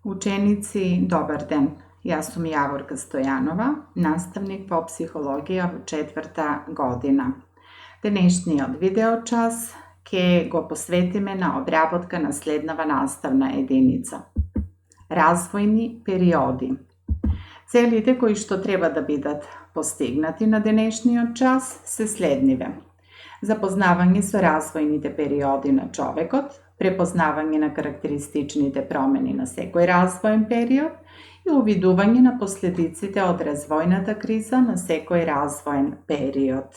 Učenici, dobar den. Ja sam Javorka Stojanova, nastavnik po psihologiji 4. godina. Dnešниот видеочас ќе го посветиме на обработка на следнава наставна единица. Развојни периоди. Целите кои што треба да бидат постигнати на денешниот час се следниве. Запознавање со развојните периоди на човекот, препознавање на карактеристичните промени на секој развоен период и увидување на последиците од развојната криза на секој развоен период.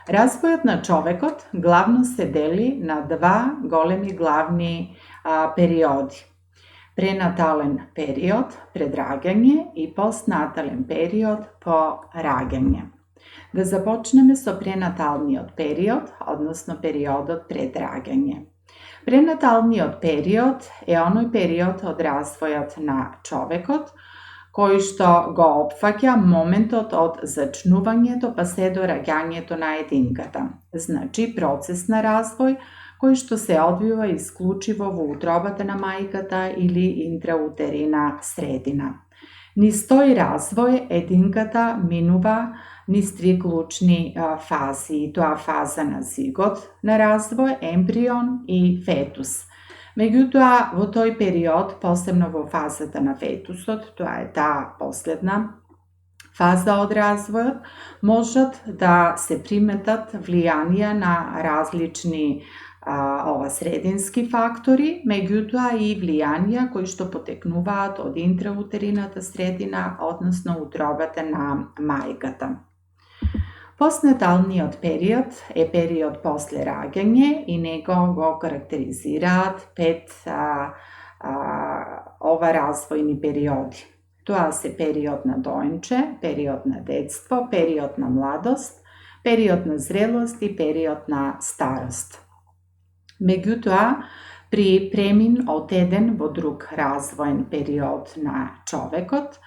Развојот на човекот главно се дели на два големи главни периоди. Пренатален период, пред раѓање, и постнатален период по раѓање. Да започнеме со пренаталниот период, односно периодот пред раѓање. Пренаталниот период е оној период од развојот на човекот, кој што го опфаќа моментот од зачнувањето па се до раѓањето на единката. Значи, процес на развој кој што се одвива исклучиво во утробата на мајката или интраутерина средина. Низ тој развој единката минува низ три клучни фази, и тоа фаза на зигот на развој, ембрион и фетус. Меѓутоа, во тој период, посебно во фазата на фетусот, тоа е таа последна фаза од развојот, можат да се приметат влијанија на различни средински фактори, меѓутоа и влијанија кои што потекнуваат од интраутерината средина, односно утробата на мајката. Постнаталниот период е период после раѓање и него го карактеризираат 5 развојни периоди. Тоа се период на доенче, период на детство, период на младост, период на зрелост и период на старост. Меѓутоа, при премин од еден во друг развоен период на човекот,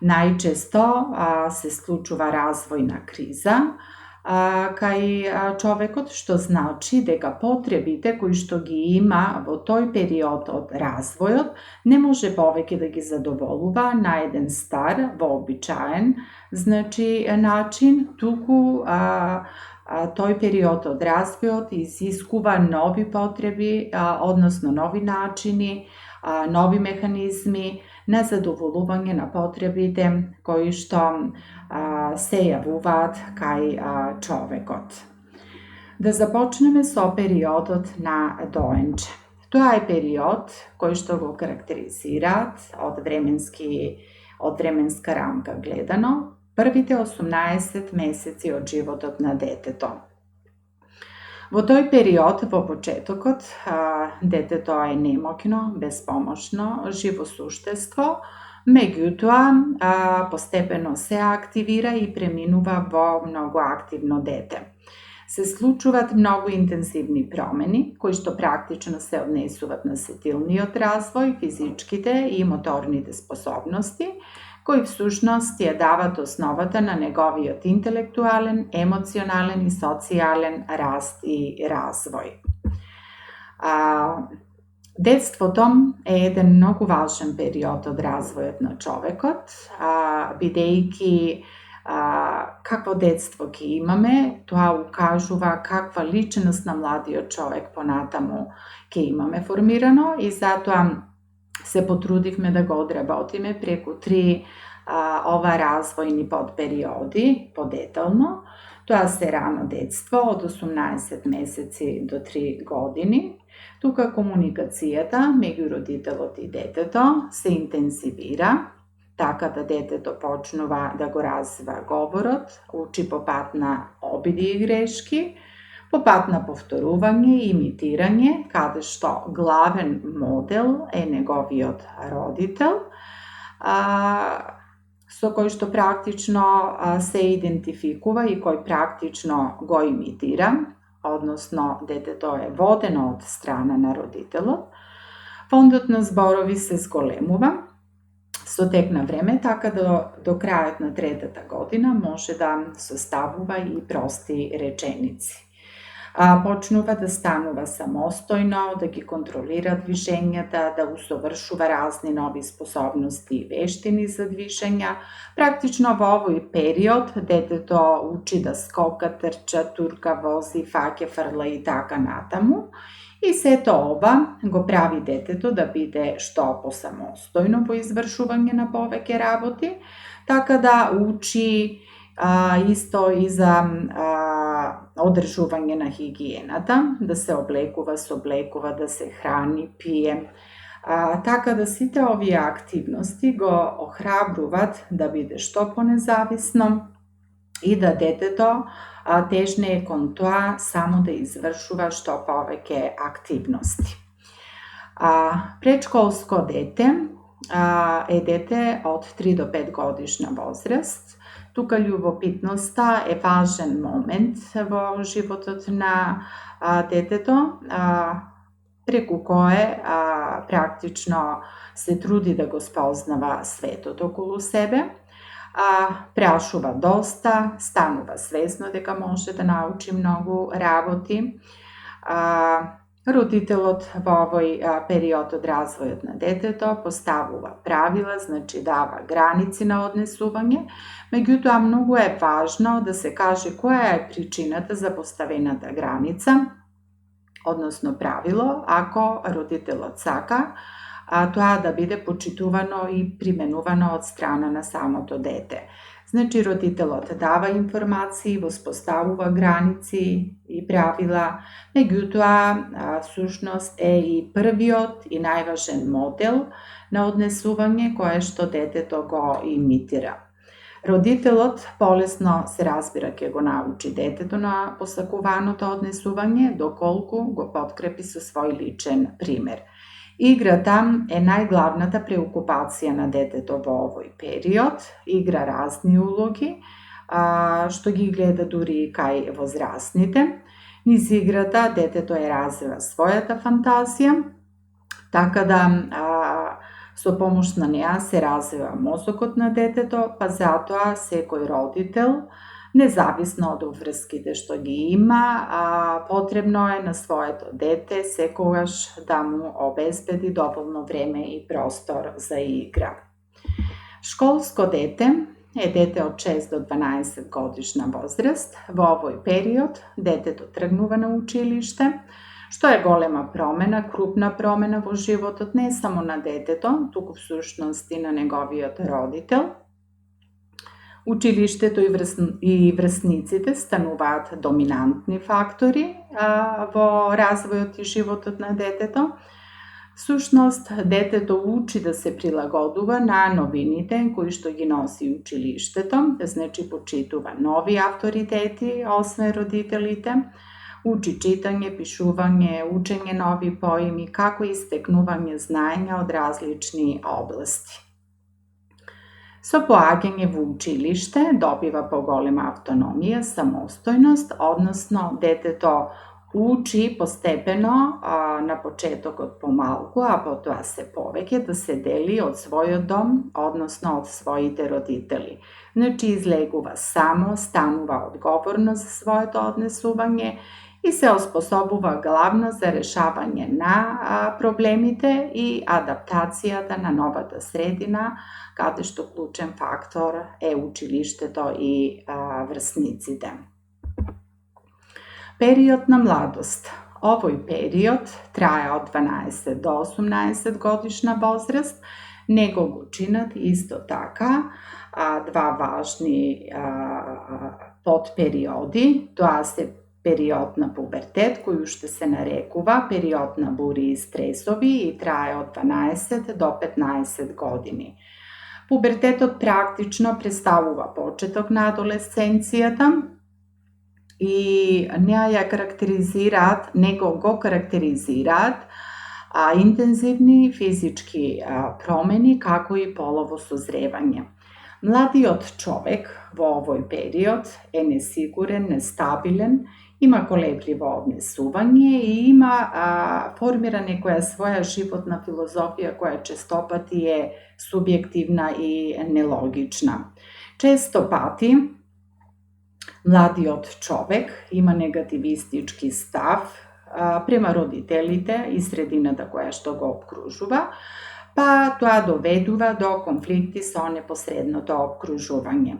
најчесто се случува развојна криза кај човекот, што значи дека потребите кои што ги има во тој период од развојот не може повеќе да ги задоволува на еден стар, вообичаен начин, туку тој период од развојот изискува нови потреби, односно нови начини, нови механизми на задоволување на потребите кои што се јавуваат кај човекот. Да започнеме со периодот на доенче. Тоа е период кој што го карактеризираат од временска рамка гледано првите 18 месеци од животот на детето. Во тој период, во почетокот, детето е немоќно, беспомошно, живо суштество, меѓутоа постепено се активира и преминува во многу активно дете. Се случуваат многу интензивни промени, кои што практично се однесуваат на сетилниот развој, физичките и моторните способности, кои всушност ја дават основата на неговиот интелектуален, емоционален и социјален раст и развој. Детството е еден многу важен период од развојот на човекот, бидејќи какво детство ќе имаме, тоа укажува каква личност на младиот човек понатаму ќе имаме формирано, и затоа се потрудивме да го одработиме преку 3 развојни подпериоди подетално. Тоа се рано детство од 18 месеци до 3 години. Тука комуникацијата меѓу родителот и детето се интензивира, така да детето почнува да го развива говорот, учи по пат на обиди и грешки, по пат на повторување и имитирање, каде што главен модел е неговиот родител, со кој што практично се идентификува и кој практично го имитира, односно детето е водено од страна на родителот. Фондот на зборови се зголемува со тек на време, така да до крајот на 3-та година може да составува и прости реченици. Почнува да станува самостојно, да ги контролира движењата, да усовршува разни нови способности и вештини за движења. Практично во овој период детето учи да скока, трча, турка, вози, фаќа, фрла и така натаму. И сето ова го прави детето да биде што посамостојно во извршување на повеќе работи, така да учи исто и за одржување на хигиената, да се облекува, соблекува, да се храни, пие. Така да сите овие активности го охрабруваат да биде што понезависно и да детето тежне кон тоа само да извршува што повеќе активности. Предшколско дете е дете од 3 до 5 годишна возраст. Тука љубопитноста е важен момент во животот на детето, преку кое практично се труди да го спознава светот околу себе, прашува доста, станува свесно дека може да научи многу работи. Родителот во овој период од развојот на детето поставува правила, значи дава граници на однесување, меѓутоа многу е важно да се каже која е причината за поставената граница, односно правило, ако родителот сака тоа да биде почитувано и применувано од страна на самото дете. Значи, родителот дава информации, воспоставува граници и правила, меѓутоа, сушност е и првиот и најважен модел на однесување кое што детето го имитира. Родителот полесно се разбира ќе го научи детето на посакуваното однесување, доколку го подкрепи со свој личен пример. Играта е најглавната преокупација на детето во овој период. Игра разни улоги, што ги гледа дури и кај возрастните. Низ играта детето е развива својата фантазија, така да со помош на неа се развива мозокот на детето, па затоа секој родител, независно од обврските што ги има, потребно е на своето дете секогаш да му обезбеди доволно време и простор за игра. Школско дете е дете од 6 до 12 годишна возраст. Во овој период детето тргнува на училиште, што е голема промена, крупна промена во животот не само на детето, туку всушност и на неговиот родител. Училиштето и врсниците стануваат доминантни фактори во развојот и животот на детето. Всушност, детето учи да се прилагодува на новините кои што ги носи училиштето, значи почитува нови авторитети, освен родителите, учи читање, пишување, учење нови поими, како и стекнување знаења од различни области. Со поаѓање во училиште добива поголема автономија, самостојност, односно детето учи постепено, на почетокот помалку, а потоа се повеќе да се дели од својот дом, односно од своите родители. Значи, излегува само, станува одговорно за своето однесување и се оспособува главно за решавање на проблемите и адаптацијата на новата средина, каде што клучен фактор е училиштето и врсниците. Период на младост. Овој период трае од 12 до 18 годишна возраст. Него го чинат исто така два важни подпериоди. Тоа се период на пубертет, кој уште се нарекува период на бури и стресови и трае од 12 до 15 години. Пубертетот практично представува почеток на адолесценцијата и него го карактеризираат интензивни физички промени, како и полово созревање. Младиот човек во овој период е несигурен, нестабилен, има колебливо однесување и формира некоја своја животна филозофија која честопати е субјективна и нелогична. Често пати Mladiот човек има негативистички став према родителите и средината која што го обкружува, па тоа доведува до конфликти со непосредното обкружување.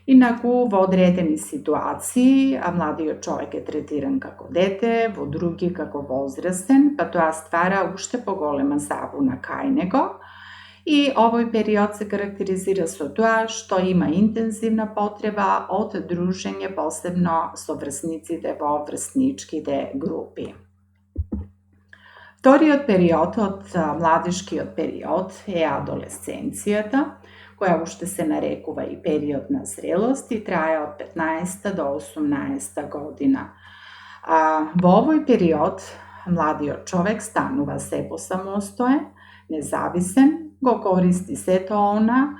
Инаку, во одредени ситуации, младиот човек е третиран како дете, во други како возрастен, па тоа ствара уште поголема забуна кај него. И овој период се карактеризира со тоа што има интензивна потреба од дружење, посебно со врсниците во врсничките групи. Вториот период од младишкиот период е адолесценцијата, која уште се нарекува и период на зрелост и трае од 15 до 18 година. Во овој период младиот човек станува се посамостоен, независен, го користи сето она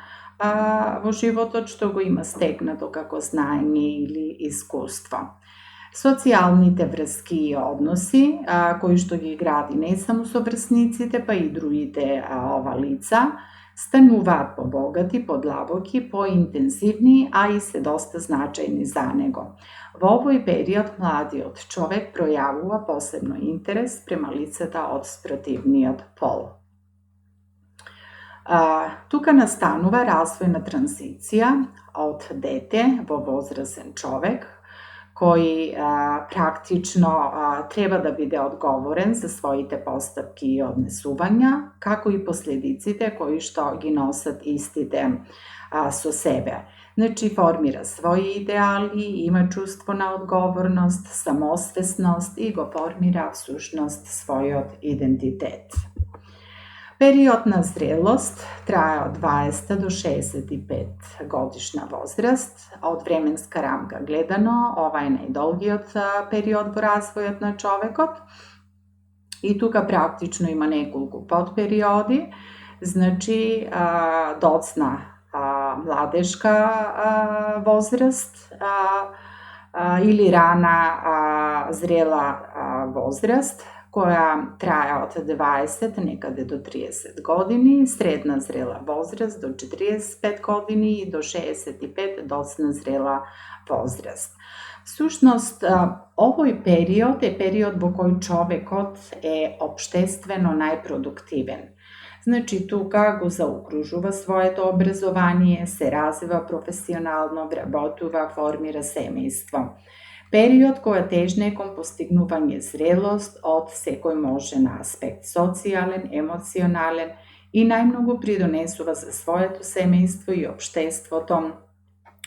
во животот што го има стекнато како знаење или искуство. Социјалните врски и односи, кои што ги гради не само со врсниците, па и другите лица, стануваат побогати, подлабоки, поинтензивни, а и се доста значајни за него. Во овој период младиот човек пројавува посебно интерес према лицата од спротивниот пол. Тука настанува развојна транзиција од дете во возрасен човек, кој практично треба да биде одговорен за своите постапки и однесувања, како и последиците кои што ги носат истите со себе. Значи, формира своји идеали, има чувство на одговорност, самосвесност и го формира всушност својот идентитет. Период на зрелост трае од 20 до 65 годишна возраст. Од временска рамка гледано, ова е најдолгиот период во развојот на човекот. И тука практично има неколку подпериоди, значи доцна младешка возраст или рана зрела возраст, која трае од 20 некаде до 30 години, средна зрела возраст до 45 години и до 65 доцна зрела возраст. Всушност, овој период е период во кој човекот е општествено најпродуктивен. Значи, тука го заокружува своето образование, се развива професионално, вработува, формира семејство. Период која тежне кон постигнување зрелост од секој можен аспект, социјален, емоционален и најмногу придонесува за своето семејство и општеството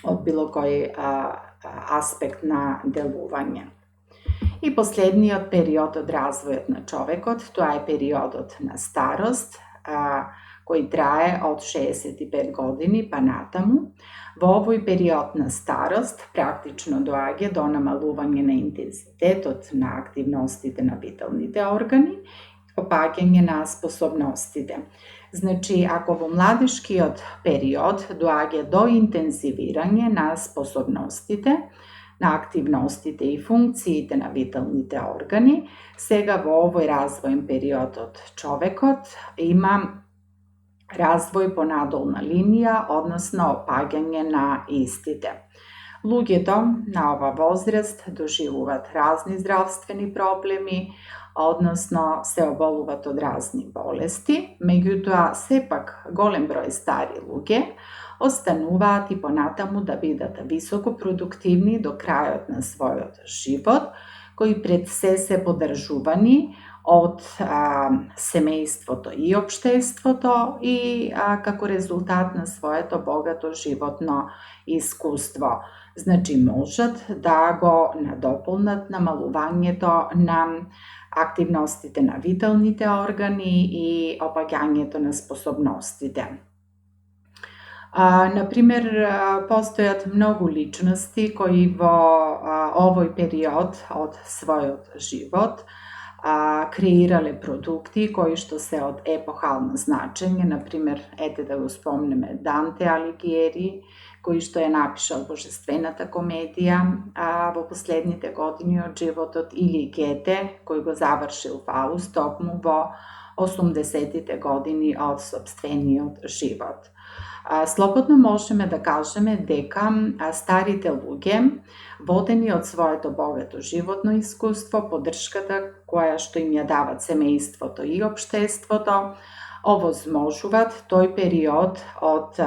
од било кој аспект на делување. И последниот период од развојот на човекот, тоа е периодот на старост, кој трае од 65 години па натаму. Во овој период на старост практично доаѓа до намалување на интензитетот на активностите на виталните органи, опаѓање на способностите. Значи, ако во младишкиот период доаѓа до интензивирање на способностите, на активностите и функциите на виталните органи, сега во овој развоен период од човекот има развој по надолна линија, односно опаѓање на истите. Луѓето на ова возраст доживуваат разни здравствени проблеми, односно се оболуват од разни болести, меѓутоа сепак голем број стари луѓе остануваат и понатаму да бидат високо продуктивни до крајот на својот живот, кои пред се поддржувани од семејството и општеството и како резултат на своето богато животно искуство. Значи, можат да го надополнат намалувањето на активностите на виталните органи и опаѓањето на способностите. Например, постојат многу личности кои во овој период од својот живот креирале продукти кои што се од епохално значење, например, ете да го спомнеме Данте Алигиери, кој што е напишал Божествената комедија во последните години од животот, или Гете, кој го завршил Фауст токму во 80-тите години од сопствениот живот. Слободно можеме да кажеме дека старите луѓе, водени од своето богато животно искуство, поддршката која што им ја дават семејството и општеството, овозможуваат тој период од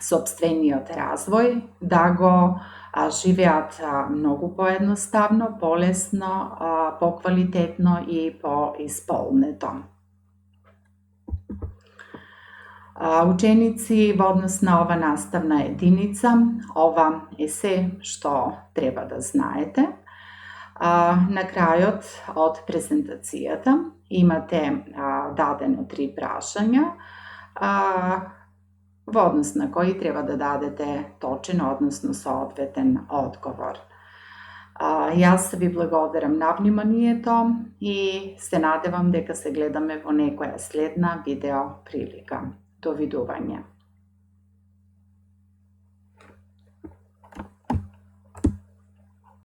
сопствениот развој да го живеат многу поедноставно, полесно, поквалитетно и поисполнето. Ученици, во однос на ова наставна единица, ова е се што треба да знаете. На крајот од презентацијата имате дадено 3 прашања, во однос на кои треба да дадете точен, односно соодветен одговор. Јас ви благодарам на вниманието и се надевам дека се гледаме во некоја следна видео прилика. До видување.